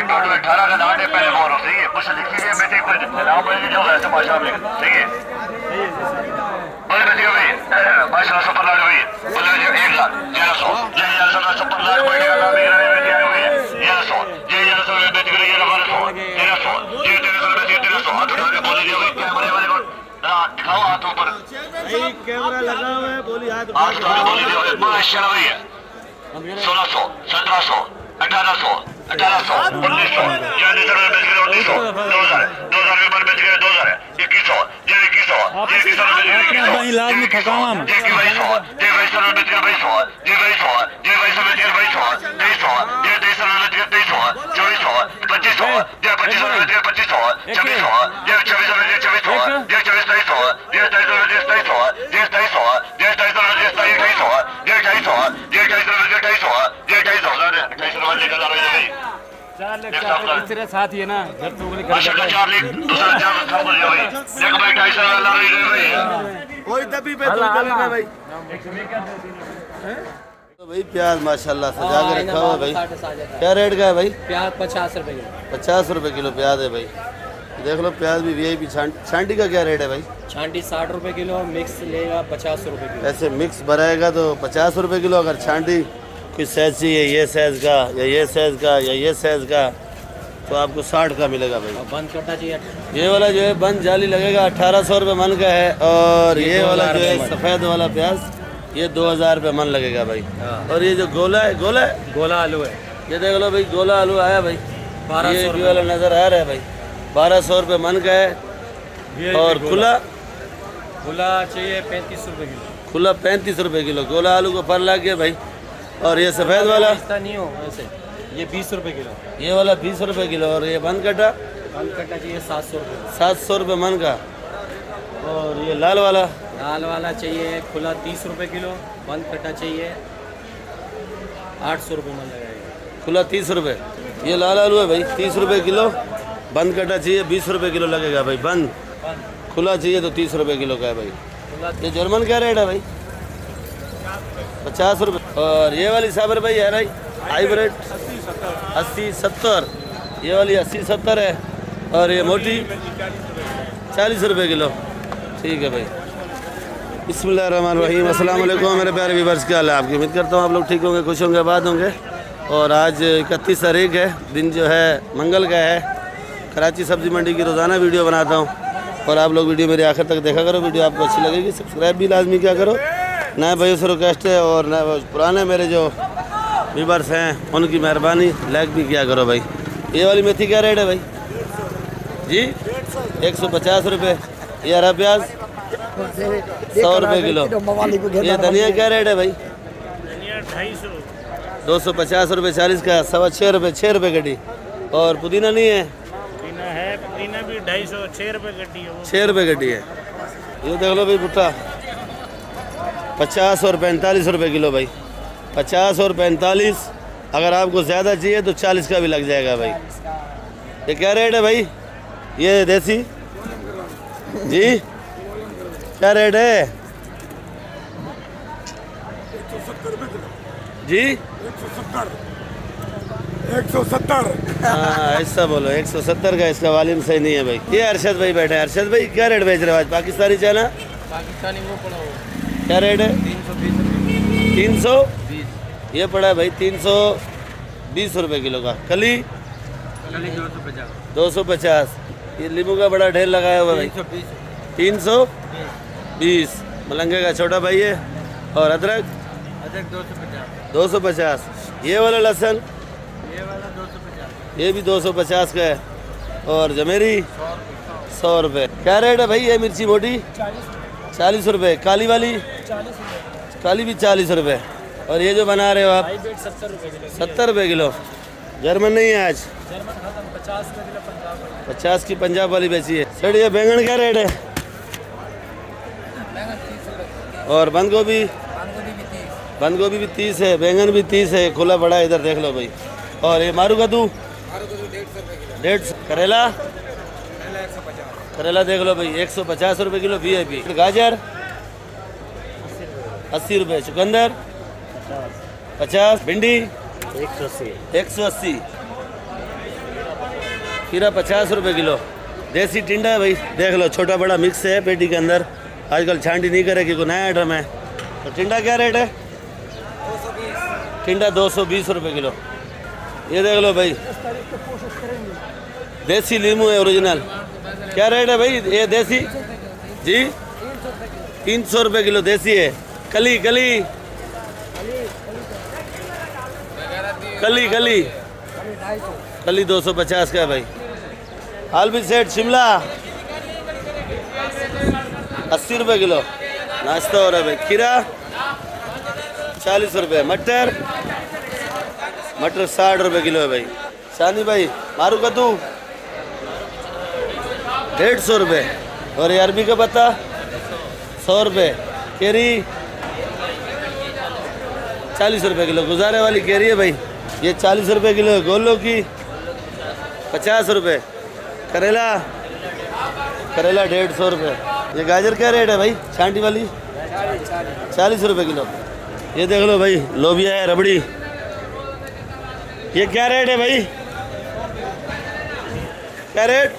Total 18 का नाटे पहले बोल रहा हूँ, सही है। कुछ लिखी है बेटे, कुछ नाम है जो वैसे भाषा में, सही है। बोले बेटे भाई माशाल्लाह सुपर लाख भाई, बोले 1 लाख 1100 ये 1100 सुपर लाख भाई का नाम है बेटे आए हुए हैं 1100 ये 1100 बेटे के लिए 1200 1300 ये 1300 बेटे 1300 हाथ उठा के बोले भाई कैमरे वाले को दिखाओ हाथ ऊपर भाई कैमरा लगा हुआ है, बोली हाथ बोली माशाल्लाह भैया 1600 1700 1800 1800 1900 ये 1900 2000 2000 के मन बेच गए 2000 2100 ये 2100 ये 2100 भाई इलाज में थकावा में ये 2200 ये 2200 बेच गए 2200 ये 2200 ये 2200 बेच गए 2200 2300 ये 2300 बेच गए 2300 2400 2500 ये 2500 बेच गए 2500 2600 ये 2600 बेच गए 2600 ये 2400 ये 2300 बेच गए 2300 ये 2300 ये 2300 बेच गए 2300 ये 2300 ये 2300 बेच गए 2300 ये 2300 वाले का दारू है 4 लाख तेरे साथ ही है ना घर तो बोले माशाल्लाह 4 लाख दूसरा 4 लाख खबर है भाई देख भाई 250 वाला रही है भाई कोई दबी पे तू दबी पे भाई। तो भाई प्याज माशाल्लाह सजा के रखा हुआ भाई। क्या रेट का है भाई? प्याज 50 रुपए किलो। 50 रुपए किलो प्याज है भाई। देख लो प्याज भी वीआईपी छांटी का क्या रेट है भाई? छांटी 60 रुपए किलो, मिक्स लेगा 50 रुपए किलो। ऐसे मिक्स भराएगा तो 50 रुपए किलो, अगर छांटी कुछ साइज चाहिए ये साइज का या ये साइज का या ये साइज का तो आपको 60 का मिलेगा भाई। और बंद करना चाहिए। ये वाला जो है बंद जाली लगेगा 1800 रुपये मन का है, और ये वाला जो है सफ़ेद वाला प्याज ये 2000 रुपये मन लगेगा भाई। और ये जो गोला है गोला आलू है, ये देख लो भाई गोला आलू आया भाई, ये भी वाला नज़र आ रहा है भाई 1200 रुपये मन का है। और खुला चाहिए 35 रुपए किलो। खुला 35 रुपये किलो गोला आलू को पर लग गया भाई। और ये सफ़ेद वाला ऐसा नहीं हो ऐसे, ये 20 रुपए किलो। ये वाला 20 रुपये किलो। और ये बंद कटा चाहिए 700 रुपए। 700 रुपये मन का। और ये लाल वाला चाहिए खुला 30 रुपए किलो, बंद कटा चाहिए 800 रुपए मन लगाएगा। खुला 30 रुपये। ये लाल आलू है भाई 30 रुपये किलो, बंद कटा चाहिए 20 रुपये किलो लगेगा भाई। बंद खुला चाहिए तो 30 रुपये किलो का है भाई। ये जर्मन क्या रेट है भाई? 50 रुपये। और ये वाली साबर भाई है भाई हाइब्रिड 80 70, ये वाली 80 70 है। और ये मोटी 40 रुपये किलो। ठीक है भाई। बिस्मिल्लाहिर्रहमानिर्रहीम। अस्सलाम वालेकुम मेरे प्यारे व्यूअर्स, क्या हाल है आपकी? उम्मीद करता हूँ आप लोग ठीक होंगे, खुश होंगे, आबाद होंगे। और आज 31 तारीख है, दिन जो है मंगल का है। कराची सब्ज़ी मंडी की रोज़ाना वीडियो बनाता हूँ और आप लोग वीडियो मेरे आखिर तक देखा करो। वीडियो आपको अच्छी लगेगी सब्सक्राइब भी लाजमी किया करो। नए भाइयों से रिक्वेस्ट है और नए पुराने मेरे जो व्यूअर्स हैं उनकी मेहरबानी लाइक भी किया करो भाई। ये वाली मेथी क्या रेट है भाई जी? 150 रुपये। ये हरा प्याज 100 रुपये किलो। ये धनिया क्या रेट है भाई? 250 रुपये 40 का, 6.25 रुपये 6 रुपये गड्डी। और पुदीना नहीं है? पुदीना भी 250 6 रुपए गड्डी है, 6 रुपये गड्डी है। ये देख लो भाई भुट्टा 50 और 45 रुपये किलो भाई। 50 और 45, अगर आपको ज़्यादा चाहिए तो 40 का भी लग जाएगा भाई। ये क्या रेट है भाई? ये देसी जी क्या रेट है जी? 170। हाँ ऐसा बोलो 170 का। इसका वाल्यूम सही नहीं है भाई। ये अरशद भाई बैठे हैं। अरशद भाई क्या रेट बेच रहे हो आज? पाकिस्तानी चाना पाकिस्तानी वो पड़ा हुआ क्या रेट है? 320 320। ये पड़ा है भाई 320 रुपये किलो का। कली 250। ये नींबू का बड़ा ढेर लगाया हुआ भाई 320। मलंगे का छोटा भाई है। और अदरक 250। ये वाला लहसुन ये भी 250 का है। और जमेरी 100 रुपये। क्या रेट है भाई? ये मिर्ची मोटी 40 रुपये। काली वाली काली भी 40 रुपये। और ये जो बना रहे हो आप 70 रुपये किलो। जर्मन नहीं है आज? 50 की पंजाब वाली बेची है। सर ये बैंगन क्या रेट है? और बंद गोभी भी 30 है। बैंगन भी 30 है। खुला बड़ा है इधर देख लो भाई। और ये मारू कद्दू 150। करेला देख लो भाई 150 रुपये किलो VIP। गाजर 80 रुपये। चुकंदर 50। भिंडी 180। खीरा 50 रुपये किलो। देसी टिंडा है भाई, देख लो छोटा बड़ा मिक्स है पेटी के अंदर। आजकल छांटी नहीं करे क्योंकि नया आइटम है। तो टिंडा क्या रेट है? 220। टिंडा 220 रुपये किलो। ये देख लो भाई, देसी लीमू है ओरिजिनल। क्या रेट है भाई ये देसी? जी 300 रुपये किलो देसी है। कली कली कली कली कली 250 का है भाई। आलू सेट शिमला 80 रुपये किलो। नाश्ता हो रहा है भाई। खीरा 40 रुपये। मटर 60 रुपये किलो है भाई। शानी भाई मारू कद्दू 150 रुपये। और ये अरबी का पत्ता 100 रुपये। केरी 40 रुपये किलो। गुजारे वाली केरी है भाई, ये 40 रुपये किलो है। गोलो की 50 रुपये। करेला 150 रुपये। ये गाजर क्या रेट है भाई छांटी वाली? 40 रुपये किलो। ये देख लो भाई लोबिया है रबड़ी, ये क्या रेट है भाई? क्या रेट?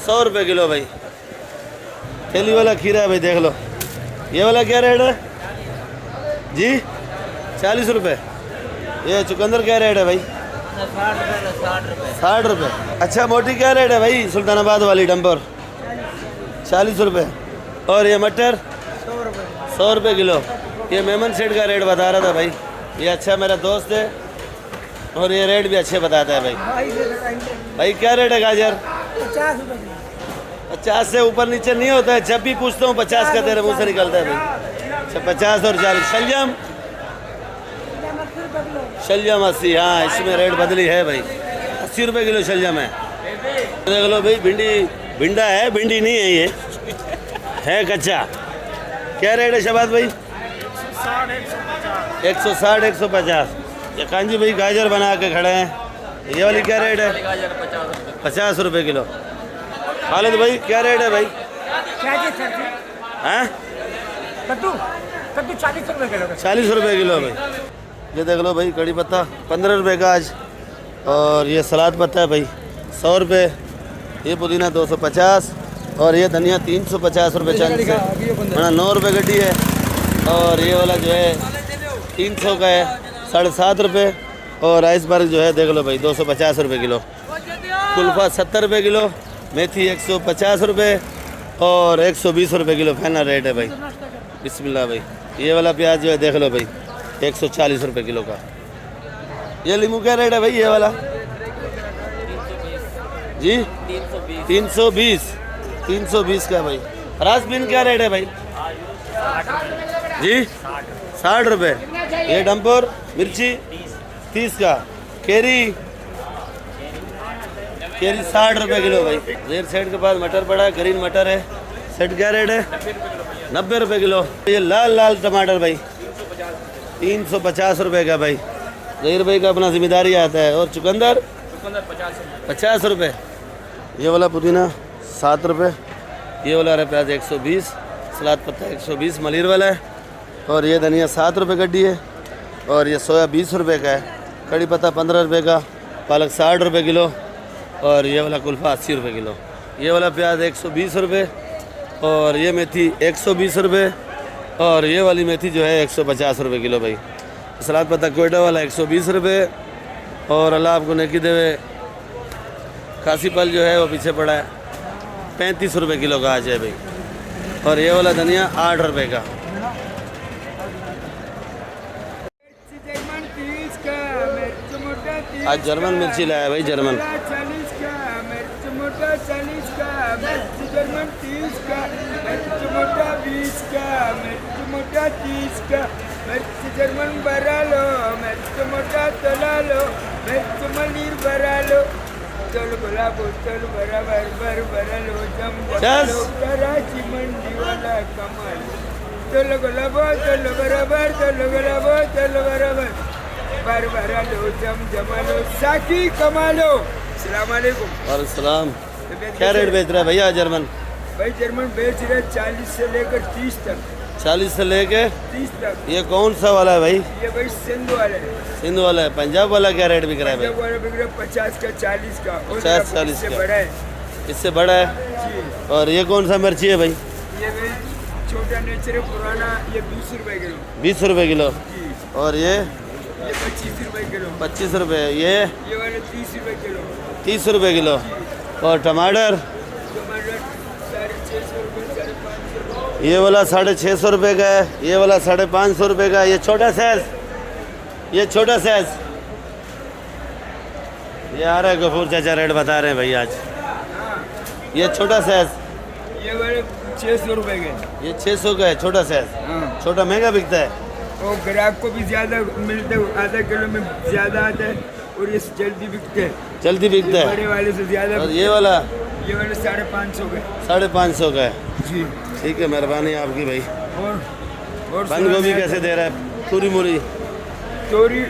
100 रुपये किलो भाई। थैली वाला खीरा है भाई, देख लो। ये वाला क्या रेट है जी? 40 रुपये। ये चुकंदर क्या रेट है भाई? 60 रुपये। अच्छा मोटी क्या रेट है भाई सुल्तानाबाद वाली डंपर? 40 रुपये। और ये मटर 100 रुपये किलो। ये मेमन सेठ का रेट बता रहा था भाई, ये अच्छा मेरा दोस्त है और ये रेट भी अच्छे बताता है भाई। भाई क्या रेट है गाजर? 50 से ऊपर नीचे नहीं होता है। जब भी पूछता हूँ 50 का तेरे मुँह से निकलता है भाई। अच्छा 50 और 40। शलजम 80। हाँ इसमें रेट बदली है भाई, 80 रुपये किलो शलजम है। देख लो भाई भिंडा है, भिंडी नहीं है, ये है कच्चा। क्या रेट है शबाद भाई? 160 150। ये कांजी भाई गाजर बना के खड़े हैं। ये वाली क्या रेट है? 50 रुपये किलो। खालिद भाई क्या रेट है भाई? हैं? कद्दू 40 रुपये किलो। 40 रुपये किलो भाई। ये देख लो भाई कड़ी पत्ता 15 रुपये का आज। और ये सलाद पत्ता है भाई 100 रुपये। ये पुदीना 250। और ये धनिया 350 रुपये चंद से, वरना 9 रुपये गड्डी है। और ये वाला जो है 300 का है, 7.5 रुपये। और आइसबर्ग जो है देख लो भाई 250 रुपये किलो। कुल्फा 70 रुपये किलो। मेथी 150 रुपये और 120 रुपये किलो फाइनल रेट है भाई। बिस्मिल्लाह भाई। ये वाला प्याज जो है देख लो भाई 140 रुपये किलो का। ये लीमू क्या रेट है भाई? ये वाला जी 320 का भाई। रासबीन क्या रेट है भाई जी? 60 रुपये। ये डंपर मिर्ची 30 का। केरी 60 रुपये किलो भाई। रेड सेट के पास मटर पड़ा है, ग्रीन मटर है। सेट क्या रेट है? 90 रुपये किलो। ये लाल टमाटर भाई 350 रुपये का भाई। जहीर भाई का अपना जिम्मेदारी आता है। और चुकंदर 50 रुपये। ये वाला पुदीना 7 रुपये। ये वाला है प्याज 120। सलाद पत्ता 120 मलिर वाला है। और ये धनिया 7 रुपये गड्डी है। और ये सोया 20 रुपये का है। कड़ी पत्ता 15 रुपये का। पालक 60 रुपये किलो। और ये वाला कुल्फा 80 रुपये किलो। ये वाला प्याज 120 रुपये। और ये मेथी 120 रुपये। और ये वाली मेथी जो है 150 रुपये किलो भाई। सलाद पत्ता कोयटा वाला 120 रुपये। और अल्लाह आपको नेकी देवे, खासी पल जो है वो पीछे पड़ा है 35 रुपये किलो का आज है भाई। और ये वाला धनिया 8 रुपये का। आज जर्मन मिर्ची लाया भाई, जर्मन 40 का मिर्च मोटा 40 का मिर्च जर्मन 30 का मिर्च मोटा 20 का मिर्च मोटा 30 का मिर्च जर्मन भरा लो, मिर्च मोटा तला लो, मिर्च मलिर भरा लो, चल गुलाब चल बराबर भर भरा लो, जम लो कराची मंडी वाला कमाल, चल गुलाब चल बराबर, चल गुलाब चल बराबर बार बारा लो, जमा लो, साकी कमा लो। अस्सलाम वालेकुम। और सलाम। क्या रेट बेच रहा है भैया जर्मन? भाई जर्मन बेच रहे 40 से लेकर 30 तक। 40 से लेके 30 तक। ये कौन सा वाला है भाई? ये भाई सिंध वाले है। सिंध वाला है। पंजाब वाला क्या रेट बिक रहा है पंजाब भाई? वाला बिक रहा है 50 का, 40 का। और 50, 40 इससे का। बड़ा है इससे बड़ा है। जी। और ये कौन सा मिर्ची है भाई? ये भाई छोटा नेचर है पुराना, ये 20 रुपए किलो 20 रुपए किलो। जी। और ये 25 रुपए किलो। 25 रुपए। ये वाले 30 रुपए किलो। 30 रुपए किलो। और टमाटर टमाटर 650 रुपए, 550 रुपए। ये वाला 650 रुपए का है। ये वाला 550 रुपए का है। ये छोटा साइज, ये छोटा साइज। ये आ रहा है गफूर चाचा, रेट बता रहे हैं भाई आज। ये छोटा साइज, ये वाले 600 रुपए के। ये 600 का है छोटा साइज। हाँ। छोटा महंगा बिकता है। और ग्राहक को भी ज्यादा मिलते हैं, आधा किलो में ज्यादा आता है और ये जल्दी बिकते हैं। जल्दी बिकता बड़े है। वाले से ज्यादा और बिकते ये वाला हैं। ये वाले 550 के। 550 का है। जी। ठीक है, मेहरबानी आपकी भाई। और बंद गोभी कैसे दे रहा है? तुरी मुरी तोरी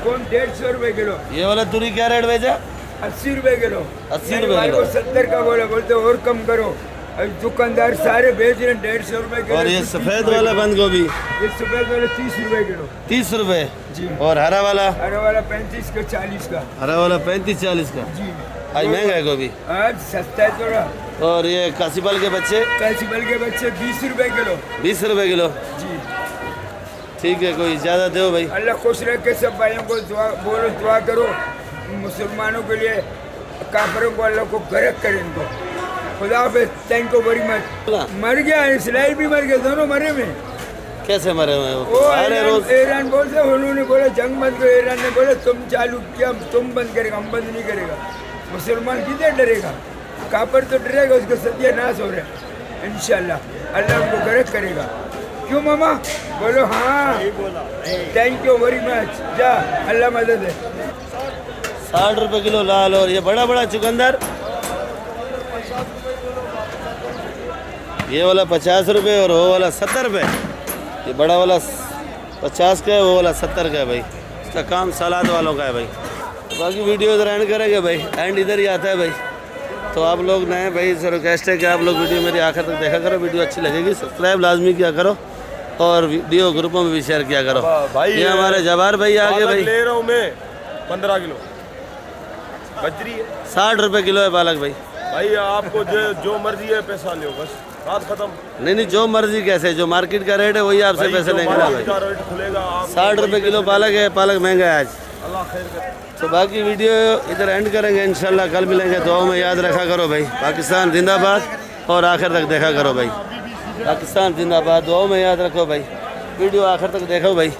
कौन 150 रुपए किलो। ये वाला तुरी क्या रेट भेजा? 80 रुपए किलो। 80 रुपए भाई किलो। को 70 का बोला, बोलते और कम करो। और दुकानदार सारे बेच रहे हैं 150 रुपए किलो। और ये 30 सफेद रुपए वाला किलो। बंद गोभी ये सफेद वाले 30 रुपए किलो। 30 रुपए। जी। और हरा वाला? हरा वाला 35 का, 40 का। हरा वाला 35-40 का। जी। आज महंगा है गोभी। आज सस्ता है थोड़ा। और ये कासीबल के बच्चे कैसीबल के बच्चे 20 रुपए किलो। 20 रुपए किलो। जी। ठीक है, कोई ज़्यादा दो भाई। अल्लाह खुश रखे सब भाइयों को, दुआ बोलो, दुआ करो मुसलमानों के लिए, काफिरों को अल्लाह को गरक करे इनको। खुदा हाफिज़, थैंक यू वेरी मच। मर गया इसराइल भी मर गया, दोनों मरे में। कैसे मरे हुए हैं वो वो? अरे रोज ईरान बोलते, उन्होंने बोला जंग मत करो। ईरान ने बोला तुम चालू किया, तुम बंद करेगा, हम बंद नहीं करेगा। मुसलमान किधर डरेगा? काफिर तो डरेगा, उसका सत्यानाश हो रहा है। इंशाल्लाह अल्लाह उनको गरक करेगा। क्यों मामा? बोलो हाँ। Thank you very much. जा, अल्लाह मदद है। 60 रुपए किलो लाल। और ये बड़ा बड़ा चुकंदर, ये वाला 50 रुपए और वो वाला 70 रुपए। ये बड़ा वाला 50 का है, वो वाला 70 का है भाई। इसका काम सलाद वालों का है भाई। बाकी वीडियो इधर एंड करेंगे भाई, एंड इधर ही आता है भाई। तो आप लोग नए भाई से रिक्वेस्ट है कि आप लोग वीडियो मेरी आखिर तक देखा करो। वीडियो अच्छी लगेगी सब्सक्राइब लाजमी किया करो और वीडियो ग्रुपों में भी शेयर किया करो भाई। ये हमारे जवाहर भाई आगे भाई। ले रहा हूँ मैं 15 किलो बजरी है। 60 रुपए किलो है पालक भाई। भाई आपको जो मर्जी है पैसा लो, बस बात खत्म। नहीं, जो मर्जी कैसे, जो मार्केट का रेट है वही आपसे पैसे लेंगे ना भाई। का रेट खुलेगा। 60 रुपए किलो पालक है। पालक महंगा है आज। अल्लाह खैर करे। तो बाकी वीडियो इधर एंड करेंगे इंशाल्लाह। कल मिलेंगे। दुआओं में याद रखा करो भाई। पाकिस्तान जिंदाबाद और आखिर तक देखा करो भाई। पाकिस्तान जिंदाबाद। दुआओं में याद रखो भाई। वीडियो आखिर तक देखो भाई।